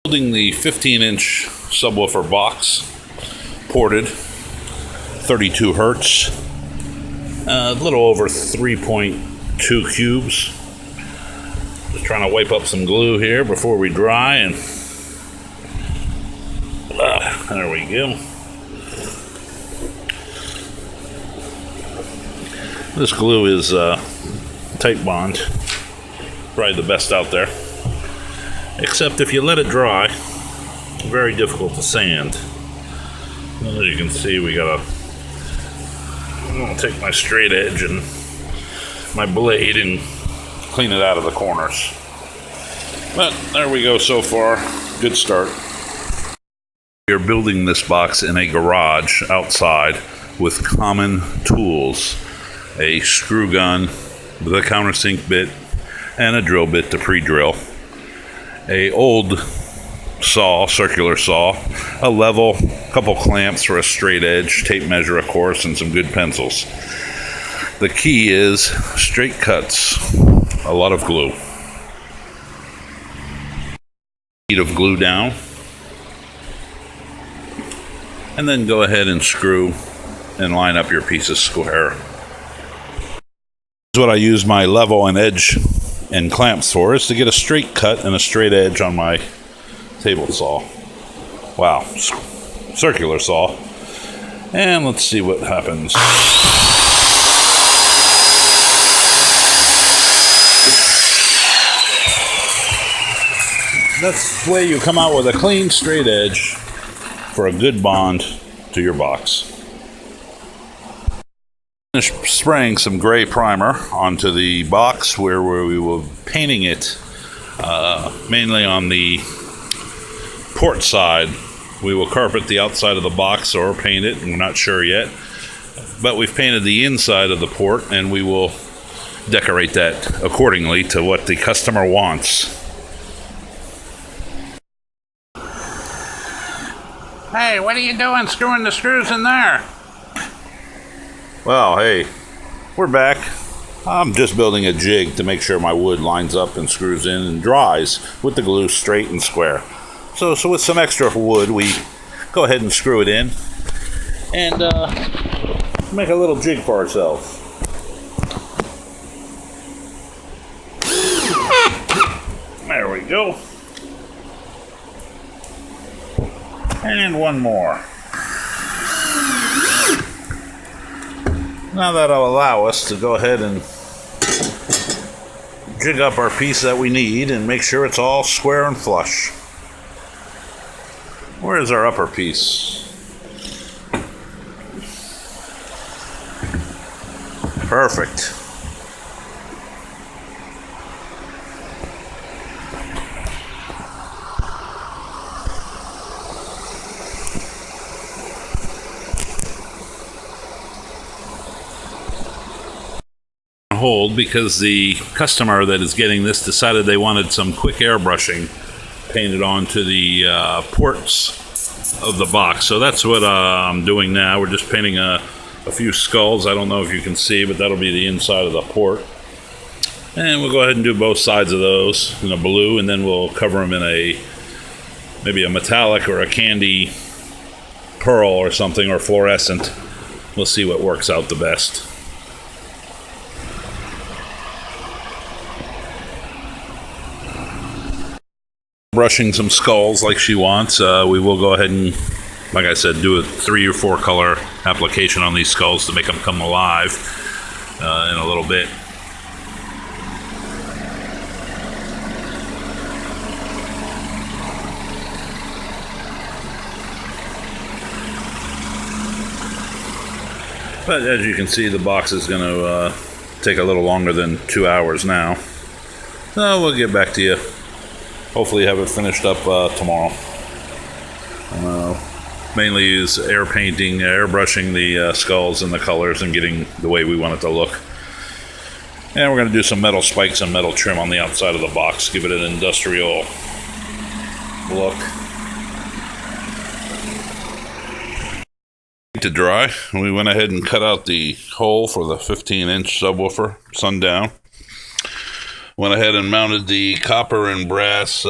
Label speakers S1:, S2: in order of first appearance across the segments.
S1: Building the 15-inch subwoofer box, ported, 32 hertz, a little over 3.2 cubes. Just trying to wipe up some glue here before we dry, and there we go. This glue is tight bond, probably the best out there. Except if you let it dry, very difficult to sand. As you can see, I'm gonna take my straight edge and my blade and clean it out of the corners. But there we go so far. Good start. We are building this box in a garage outside with common tools. A screw gun with a countersink bit and a drill bit to pre-drill. A old saw, circular saw, a level, a couple clamps for a straight edge, tape measure of course, and some good pencils. The key is straight cuts, a lot of glue. Sheet of glue down, and then go ahead and screw and line up your pieces square. This is what I use my level and edge and clamps for, is to get a straight cut and a straight edge on my table saw. Wow, circular saw. And let's see what happens. That's the way you come out with a clean straight edge for a good bond to your box. Spraying some gray primer onto the box where we will be painting it mainly on the port side. We will carpet the outside of the box or paint it, and we're not sure yet. But we've painted the inside of the port, and we will decorate that accordingly to what the customer wants. Hey, what are you doing screwing the screws in there? Well, hey, we're back. I'm just building a jig to make sure my wood lines up and screws in and dries with the glue straight and square. So with some extra wood, we go ahead and screw it in and make a little jig for ourselves. There we go. And one more. Now that'll allow us to go ahead and jig up our piece that we need and make sure it's all square and flush. Where is our upper piece? Perfect. Hold because the customer that is getting this decided they wanted some quick airbrushing painted onto the ports of the box. So that's what I'm doing now. We're just painting a few skulls. I don't know if you can see, but that'll be the inside of the port. And we'll go ahead and do both sides of those in a blue, and then we'll cover them in maybe a metallic or a candy pearl or something, or fluorescent. We'll see what works out the best. Brushing some skulls like she wants. We will go ahead and, like I said, do a 3 or 4 color application on these skulls to make them come alive in a little bit. But as you can see, the box is going to take a little longer than 2 hours now. So we'll get back to you. Hopefully have it finished up tomorrow. Mainly use air painting, airbrushing the skulls and the colors and getting the way we want it to look. And we're going to do some metal spikes and metal trim on the outside of the box, give it an industrial look. To dry, we went ahead and cut out the hole for the 15-inch subwoofer, Sundown. Went ahead and mounted the copper and brass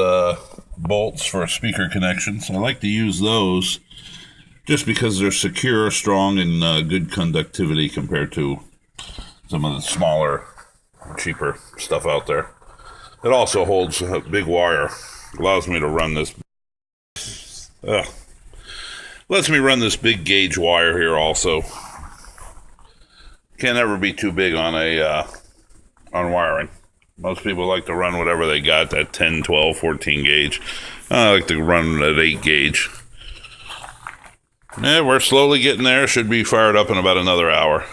S1: bolts for speaker connections. I like to use those just because they're secure, strong, and good conductivity compared to some of the smaller, cheaper stuff out there. It also holds a big wire. Allows me to run this. Lets me run this big gauge wire here also. Can't ever be too big on on wiring. Most people like to run whatever they got, that 10, 12, 14 gauge. I like to run at 8 gauge. Yeah, we're slowly getting there. Should be fired up in about another hour.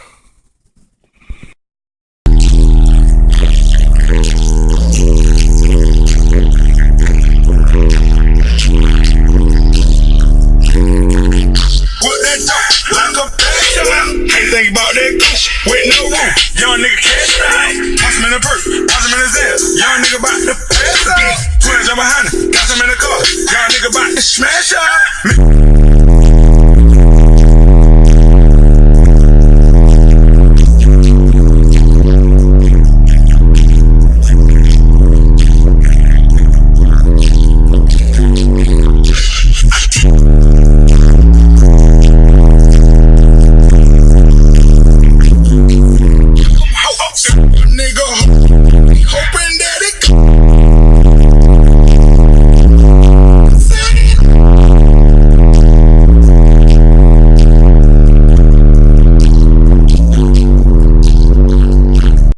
S2: Think about that with no room. Young nigga cash out. Toss him in the purse, toss him in his ass. Young nigga about to pass out. 12 jump behind him, toss him in the car. Young nigga about to smash